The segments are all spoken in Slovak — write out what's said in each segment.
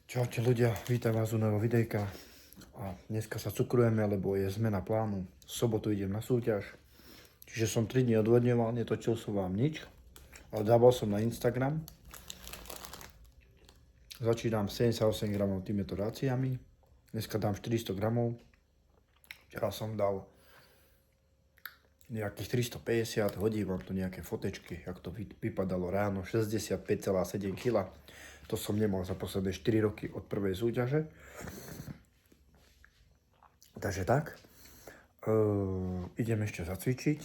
Čaute ľudia, vítam vás u nového videjka. A dneska sa cukrujeme, lebo je zmena plánu. V sobotu idem na súťaž. Čiže som 3 dní odvodňoval, netočil som vám nič. Ale dával som na Instagram. Začínam 78 gramov týmito ráciami. Dneska dám 400 gramov. Včera som dal nejakých 350, hodím vám tu nejaké fotečky, jak to vypadalo ráno, 65,7 kg. To som nemal za posledné 4 roky od prvej súťaže. Takže tak. Idem ešte zacvičiť.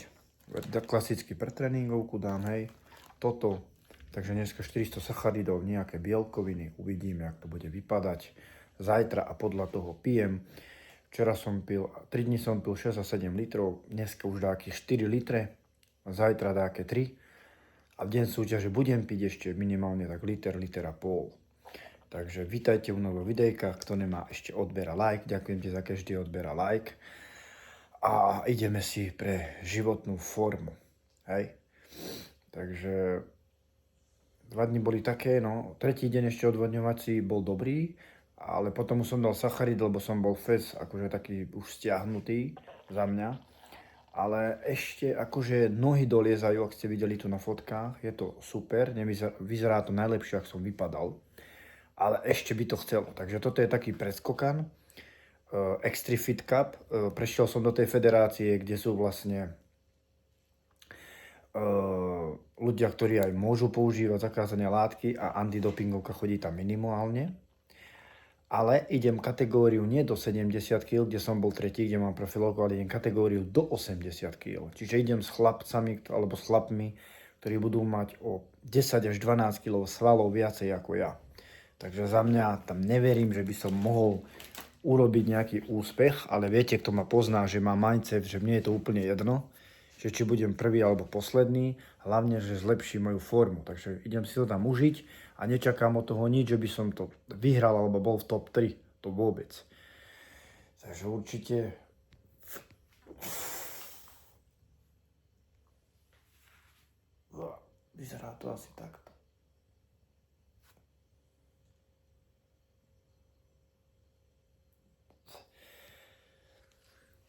Klasicky pre tréningovku dám, hej. Toto. Takže dneska 400 sacharidov, nejaké bielkoviny. Uvidíme, jak to bude vypadať. Zajtra a podľa toho pijem. Včera som pil, 3 dní som pil 6 a 7 litrov. Dneska už dáky 4 litre. Zajtra dáke 3. A v deň súťaže budem piť ešte minimálne tak liter a pol. Takže vítajte u nového videjka. Kto nemá ešte odber a like, ďakujem ti za každý odber a like. A ideme si pre životnú formu. Hej. Takže 2 dni boli také, no. Tretí deň ešte odvodňovací bol dobrý, ale potom som dal sacharid, lebo som bol fest akože taký už stiahnutý za mňa. Ale ešte akože nohy doliezajú, ak ste videli tu na fotkách, je to super, vyzerá to najlepšie, ak som vypadal, ale ešte by to chcelo. Takže toto je taký preskokan, Extrifit Cup, prešiel som do tej federácie, kde sú vlastne ľudia, ktorí aj môžu používať zakázané látky a antidopingovka chodí tam minimálne. Ale idem kategóriu nie do 70 kg, kde som bol tretí, kde mám profilovku, ale idem kategóriu do 80 kg. Čiže idem s chlapcami, alebo s chlapmi, ktorí budú mať o 10 až 12 kg svalov viacej ako ja. Takže za mňa tam neverím, že by som mohol urobiť nejaký úspech, ale viete, kto ma pozná, že má mindset, že mne je to úplne jedno, že či budem prvý alebo posledný, hlavne, že zlepším moju formu. Takže idem si to tam užiť a nečakám od toho nič, že by som to vyhral alebo bol v top 3. To vôbec. Takže určite vyzerá to asi takto.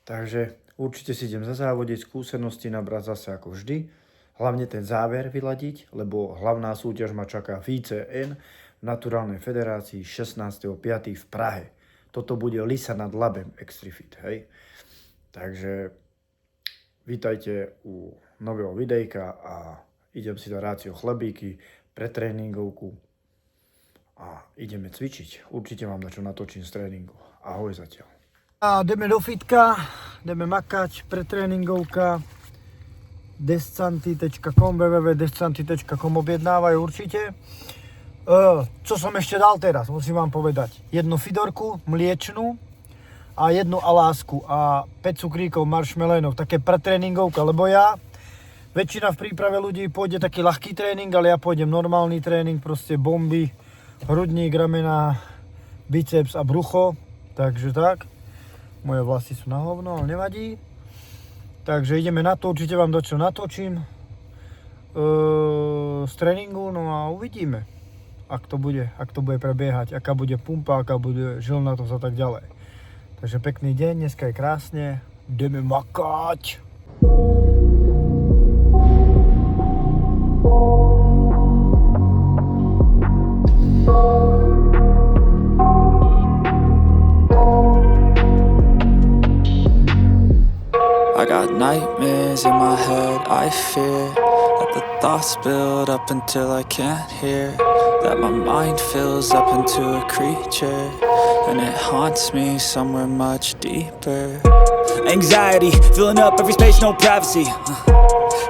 Takže určite si idem zazávodiť, skúsenosti nabrať zase ako vždy. Hlavne ten záver vyladiť, lebo hlavná súťaž ma čaká v ICN v Naturálnej federácii 16.5. v Prahe. Toto bude Lisa nad Labem Extrifit, hej. Takže vítajte u nového videjka a idem si do rácio chlebíky pre tréningovku a ideme cvičiť. Určite vám dačo natočím z tréningu. Ahoj zatiaľ. A jdeme do fitka, jdeme makať, pretréningovka, descanty.com, www.descanty.com objednávajú určite. Co som ešte dal teraz, musím vám povedať. Jednu fidorku, mliečnú a jednu alásku a 5 cukríkov marshmallowov, také pretréningovka, lebo väčšina v príprave ľudí pôjde taký ľahký tréning, ale ja pôjdem normálny tréning, proste bomby, hrudník, ramena, biceps a brucho, takže tak. Moje vlasy sú na hovno, ale nevadí. Takže ideme na to, určite vám dačo natočím z tréningu, no a uvidíme, ak to bude prebiehať, aká bude pumpa, aká bude žilnatosť a tak ďalej. Takže pekný deň, dneska je krásne, ideme makať. I got nightmares in my head, I fear that the thoughts build up until I can't hear, that my mind fills up into a creature, and it haunts me somewhere much deeper. Anxiety, filling up every space, no privacy,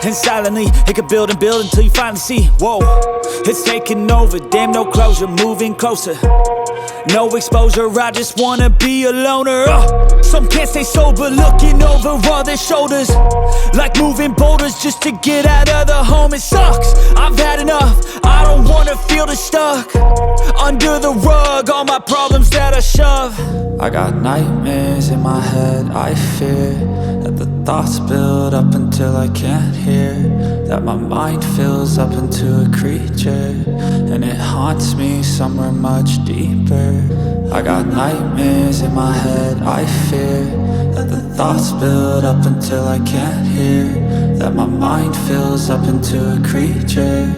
and silently, it could build and build until you finally see, whoa, it's taking over, damn no closure, moving closer. No exposure, I just wanna be a loner. Some can't stay sober, looking over all their shoulders, like moving boulders just to get out of the home. It sucks, I've had enough, I don't wanna feel the stuck under the rug, all my problems that I shove. I got nightmares in my head, I fear that the thoughts build up until I can't hear, that my mind fills up into a creature, and it haunts me somewhere much deeper. I got nightmares in my head, I fear that the thoughts build up until I can't hear, that my mind fills up into a creature,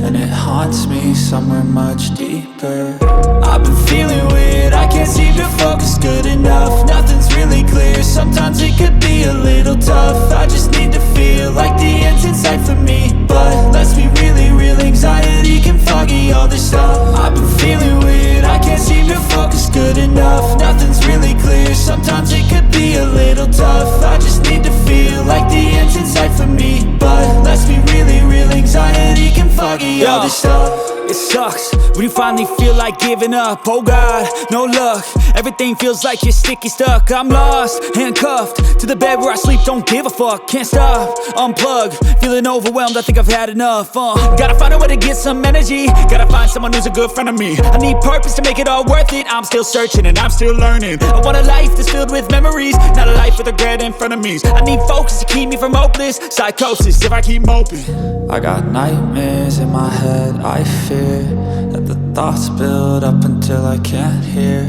and it haunts me somewhere much deeper. I've been feeling weird, I can't seem to focus good enough. Nothing's really clear, sometimes it could be a little tough. I just need to feel like the end's in sight for me, but let's be really real, anxiety can foggy all this stuff. I've been feeling weird, I can't seem to focus good enough. Nothing's really clear, sometimes it could be a little tough. I just need to feel like the end's in sight for me, but let's be really real, anxiety can foggy all this stuff. It sucks when you finally feel like giving up. Oh God, no luck. Everything feels like you're sticky stuck. I'm lost, handcuffed to the bed where I sleep. Don't give a fuck, can't stop. Unplug, feeling overwhelmed. I think I've had enough. Gotta find a way to get some energy. Gotta find someone who's a good friend of me. I need purpose to make it all worth it. I'm still searching and I'm still learning. I want a life that's filled with memories, not a life with regret in front of me. I need focus to keep me from hopeless psychosis if I keep moping. I got nightmares in my head, I fear that the thoughts build up until I can't hear,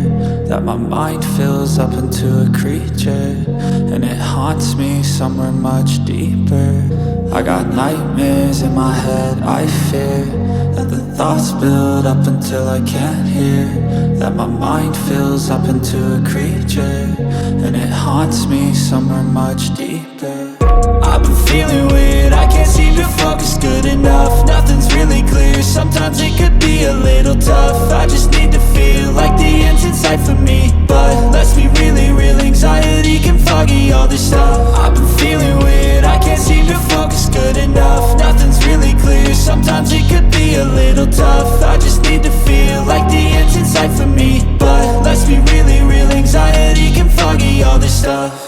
that my mind fills up into a creature, and it haunts me somewhere much deeper. I got nightmares in my head, I fear that the thoughts build up until I can't hear, that my mind fills up into a creature, and it haunts me somewhere much deeper. I've been feeling weird, I can't seem to focus good enough. Nothing's really clear, sometimes it could be a little tough. I just need to feel like the end's in sight for me, but let's be really real, anxiety can foggy all this stuff. I've been feeling weird, I can't seem to focus good enough. Nothing's really clear, sometimes it could be a little tough. I just need to feel like the end's in sight for me, but let's be really real, anxiety can foggy all this stuff.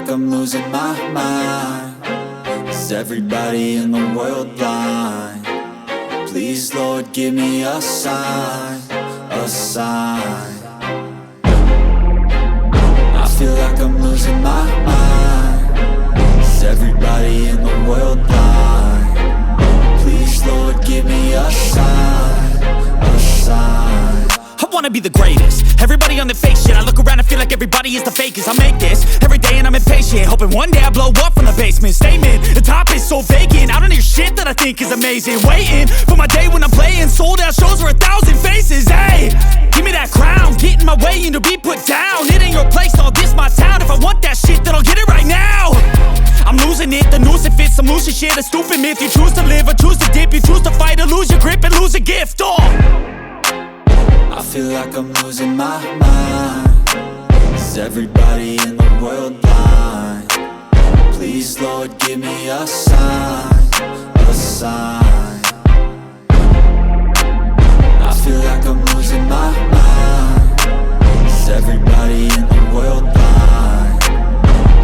like I'm losing my mind. Is everybody in the world blind? Please, Lord, give me a sign, a sign. I feel like I'm losing my mind. Is everybody in the world blind? Please, Lord, give me a sign, a sign. I wanna be the greatest. Everybody on the fake shit. I look around and feel like everybody is the fakest. I make this every day and I'm impatient, hoping one day I blow up from the basement. Statement, the top is so vacant. I don't hear shit that I think is amazing. Waiting for my day when I'm playing sold out shows for 1,000 faces. Hey, give me that crown, get in my way and to be put down. It ain't your place, all this my town. If I want that shit, then I'll get it right now. I'm losing it, the noose it fits, some loose shit, a stupid myth. You choose to live or choose to dip, you choose to fight or lose your grip and lose a gift. I feel like I'm losing my mind. Is everybody in the world blind? Please, Lord, give me a sign, a sign. I feel like I'm losing my mind. Is everybody in the world blind?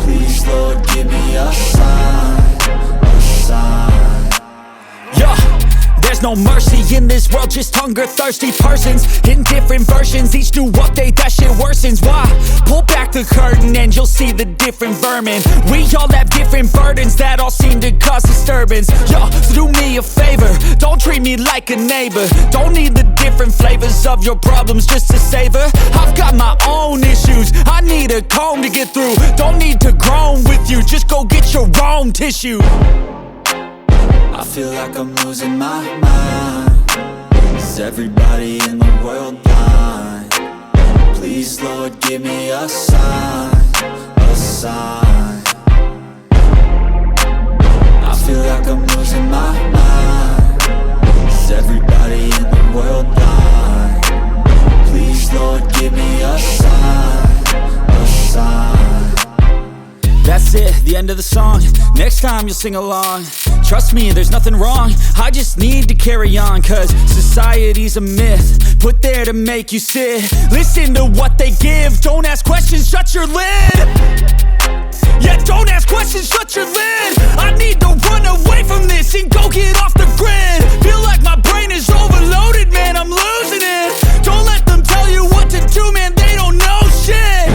Please, Lord, give me a sign, a sign. Yeah, there's no mercy in this world, just hunger-thirsty persons in different versions. Each new update, that shit worsens. Why? Pull back the curtain and you'll see the different vermin. We all have different burdens that all seem to cause disturbance. Yo, so do me a favor, don't treat me like a neighbor. Don't need the different flavors of your problems just to savor. I've got my own issues, I need a comb to get through. Don't need to groan with you, just go get your own tissue. I feel like I'm losing my mind. Is everybody in the world blind? Please, Lord, give me a sign, a sign. I feel like I'm losing my mind. Is everybody in the world blind? Please, Lord, give me a sign, a sign. That's it, the end of the song. Next time you'll sing along. Trust me, there's nothing wrong. I just need to carry on, cause society's a myth put there to make you sit. Listen to what they give. Don't ask questions, shut your lid. Yeah, don't ask questions, shut your lid. I need to run away from this and go get off the grid. Feel like my brain is overloaded, man, I'm losing it. Don't let them tell you what to do, man, they don't know shit.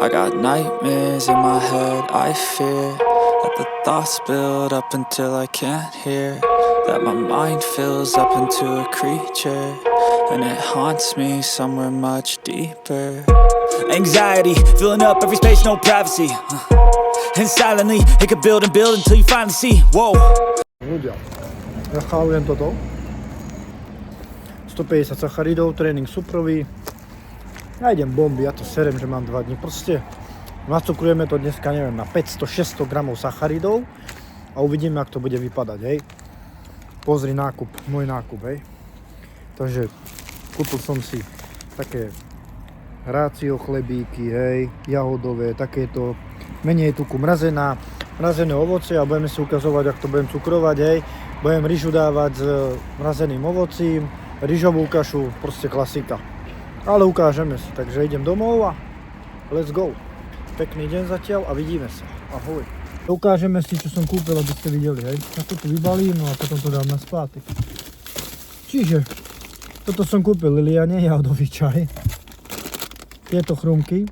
I got nightmares in my head, I fear that the thoughts build up until I can't hear, that my mind fills up into a creature, and it haunts me somewhere much deeper. Anxiety, filling up every space, no privacy. And silently, it could build and build until you finally see. Whoa. Ľudia, ja chálujem toto. 150 sacharidov, tréning suprový. Ja idem bomby, ja to serem, že mám 2 dní. Proste nacukrujeme to dneska, neviem, na 500-600 gramov sacharidov a uvidíme, jak to bude vypadať, hej. Pozri nákup, môj nákup, hej. Takže kúpil som si také rácio chlebíky, hej, jahodové, takéto, menej tuku mrazené ovocie a budeme si ukazovať, jak to budem cukrovať, hej. Budem ryžu dávať s mrazeným ovocím, ryžovú kašu, proste klasika. Ale ukážeme si, takže idem domov a let's go. Pekný deň zatiaľ a vidíme sa. Ahoj. Ukážeme si, čo som kúpil, aby ste videli, hej. Ja to tu vybalím, no a potom to dám na spátek. Čiže, toto som kúpil Liliane, jahodový čaj. Tieto chrumky.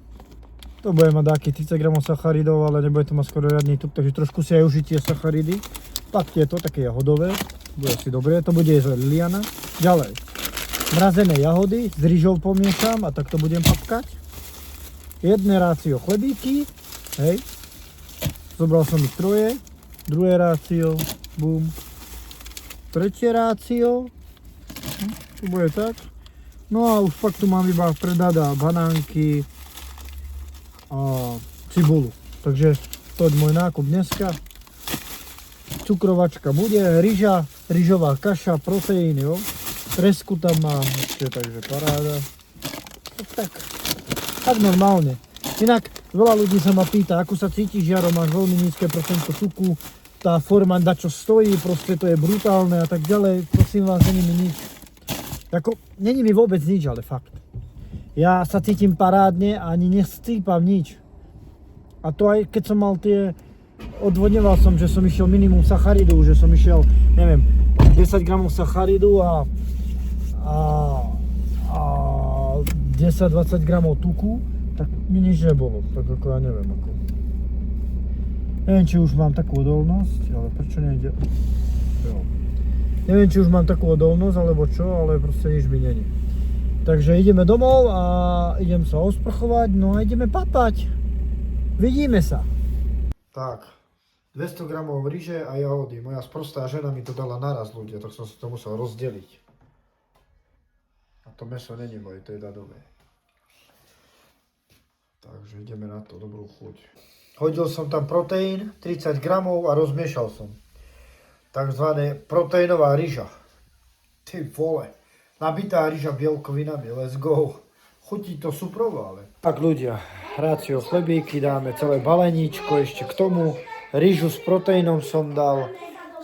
To bude mať taký 30 gramov sacharidov, ale nebude to mať skoro riadny tuk, takže trošku si aj užitie sacharidy. Tak tieto, také jahodové. Bude si dobré, to bude jesť Liliana. Ďalej. Mrazené jahody s ryžou pomiešam a tak to budem papkať. Jedné rácio chlebíky, hej. Zobral som ich 3. Druhé rácio, bum. Tretie rácio. To bude tak. No a už pak tu mám iba predada banánky a cibulu. Takže to je môj nákup dneska. cukrovačka bude, ryža, ryžová kaša, proteíny, jo. Tresku tam mám ešte, takže paráda. Tak normálne. Inak veľa ľudí sa ma pýta, ako sa cítiš, Jaro, máš veľmi nízke percento tuku, tá forma dačo stojí, proste to je brutálne a tak ďalej. Prosím vás, není mi nič. Ako, není mi vôbec nič, ale fakt. Ja sa cítim parádne a ani nescípam nič. A to aj keď som mal tie, odvodňoval som, že som išiel minimum sacharidu, že som išiel, neviem, 10 gramov sacharidu a 10-20 gramov tuku, tak mi nič nebolo, tak ako ja neviem ako. Neviem, či už mám takú odolnosť, ale prečo nejde? Jo. Neviem, či už mám takú odolnosť, alebo čo, ale proste nič mi není. Takže ideme domov a idem sa osprchovať, no a ideme papať. Vidíme sa. Tak, 200 gramov ryže a jahody. Moja sprostá žena mi to dala naraz, ľudia, tak som si to musel rozdeliť. A to mäso není moje, to je dadové. Takže ideme na to, dobrú chuť. Hodil som tam proteín, 30 gramov a rozmiešal som. Takzvané proteínová ryža. Ty vole, nabitá ryža bielkovinami, let's go. Chutí to suprovo, ale. Tak ľudia, rácio chlebíky, dáme celé baleníčko, ešte k tomu ryžu s proteínom som dal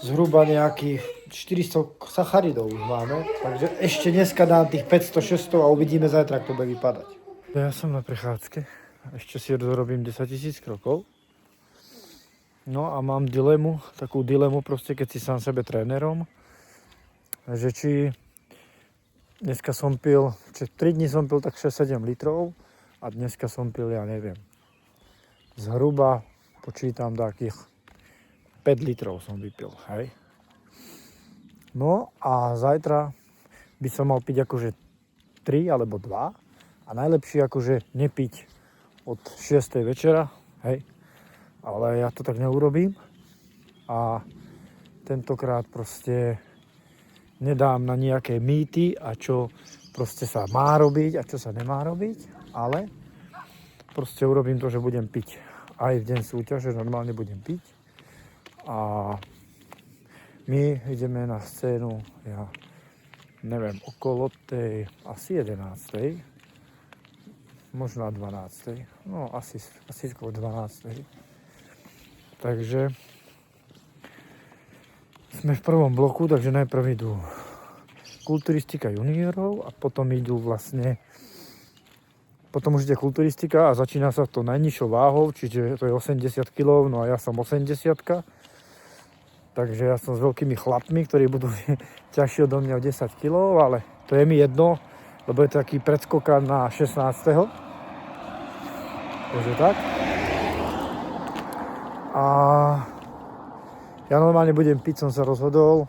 zhruba nejakých 400 sacharidov už máme. Takže ešte dneska dám tých 500-600 a uvidíme zajtra, ako to bude vypadať. Ja som na prechádzke, ešte si dorobím 10 000 krokov. No a mám dilemu, takú dilemu proste, keď si sám sebe trénerom, že či dneska som pil, 3 dní som pil tak 6-7 litrov a dneska som pil, ja neviem, zhruba počítam takých 5 litrov som vypil, hej. No a zajtra by som mal piť akože 3 alebo 2 a najlepšie akože nepiť od 6. večera, hej. Ale ja to tak neurobím a tentokrát proste nedám na nejaké mýty a čo proste sa má robiť a čo sa nemá robiť, ale proste urobím to, že budem piť aj v deň súťaže, normálne budem piť a my ideme na scénu, ja neviem, okolo tej asi 11. Možno 12. No asi skôr 12. Takže sme v prvom bloku, takže najprv idú kulturistika juniorov a potom idú vlastne, potom už ide kulturistika a začína sa to najnižšou váhou, čiže to je 80 kg, no a ja som 80-ka. Takže ja som s veľkými chlapmi, ktorí budú ťažšie odo mňa o 10 kg, ale to je mi jedno, lebo je to taký predskokan na 16. Takže tak. A ja normálne budem piť, som sa rozhodol.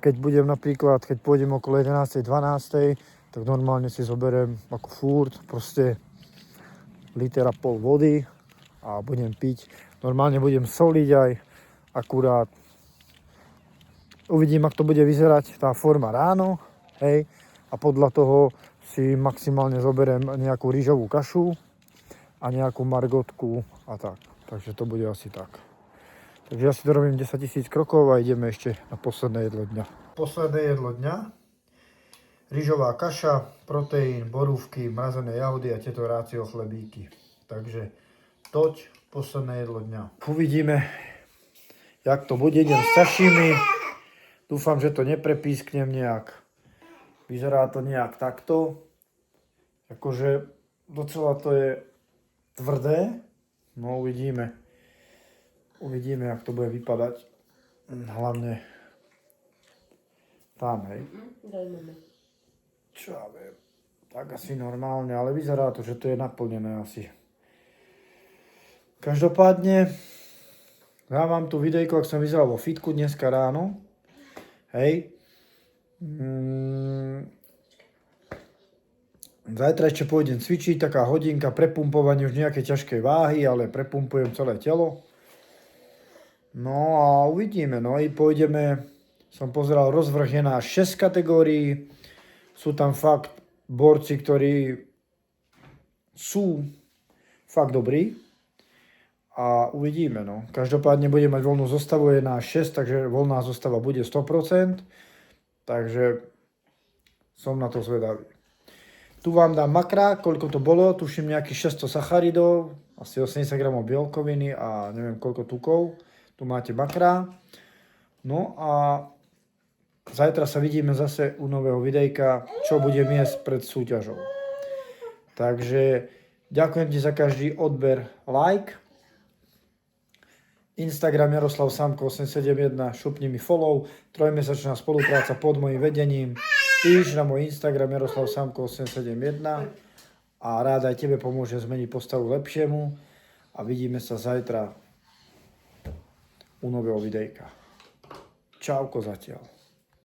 Keď budem napríklad, keď pôjdem okolo 11. 12. tak normálne si zoberiem ako furt, proste 1,5 litra vody a budem piť. Normálne budem soliť aj, akurát uvidím, ako to bude vyzerať tá forma ráno, hej, a podľa toho si maximálne zoberiem nejakú rýžovú kašu a nejakú margotku a tak. Takže to bude asi tak. Takže ja si dorobím 10 000 krokov a ideme ešte na posledné jedlo dňa. Posledné jedlo dňa. Rýžová kaša, proteín, borúvky, mrazené jahody a tieto rácio chlebíky. Takže toť, posledné jedlo dňa. Uvidíme, jak to bude. Idem s sashimi. Dúfam, že to neprepísknem nejak. Vyzerá to nejak takto. Akože docela to je tvrdé. No uvidíme. Uvidíme, jak to bude vypadať. Hlavne tam, hej. Čo ja viem. Tak asi normálne, ale vyzerá to, že to je naplnené asi. Každopádne dávam tu videjko, ak som vyzeral vo fitku dneska ráno. Hej. Zajtra ešte pôjdem cvičiť, taká hodinka prepumpovanie už nejakej ťažkej váhy, ale prepumpujem celé telo. No a uvidíme, no i pôjdeme, som pozeral, rozvrh je na 6 kategórií, sú tam fakt borci, ktorí sú fakt dobrí a uvidíme. No. Každopádne bude mať voľnú zostavu 1/6, takže voľná zostava bude 100%. Takže som na to zvedavý. Tu vám dám makra, koľko to bolo, tuším nejakých 600 sacharidov, asi 80 gramov bielkoviny a neviem koľko tukov. Tu máte makra. No a zajtra sa vidíme zase u nového videjka, čo budem jesť pred súťažou. Takže ďakujem ti za každý odber, like. Instagram Jaroslav Samko 871, šupni mi follow, 3-mesačná spolupráca pod mojím vedením. Píš na môj Instagram Jaroslav Samko 871 a rád aj tebe pomôžem zmeniť postavu lepšiemu a vidíme sa zajtra u nového videjka. Čauko zatiaľ.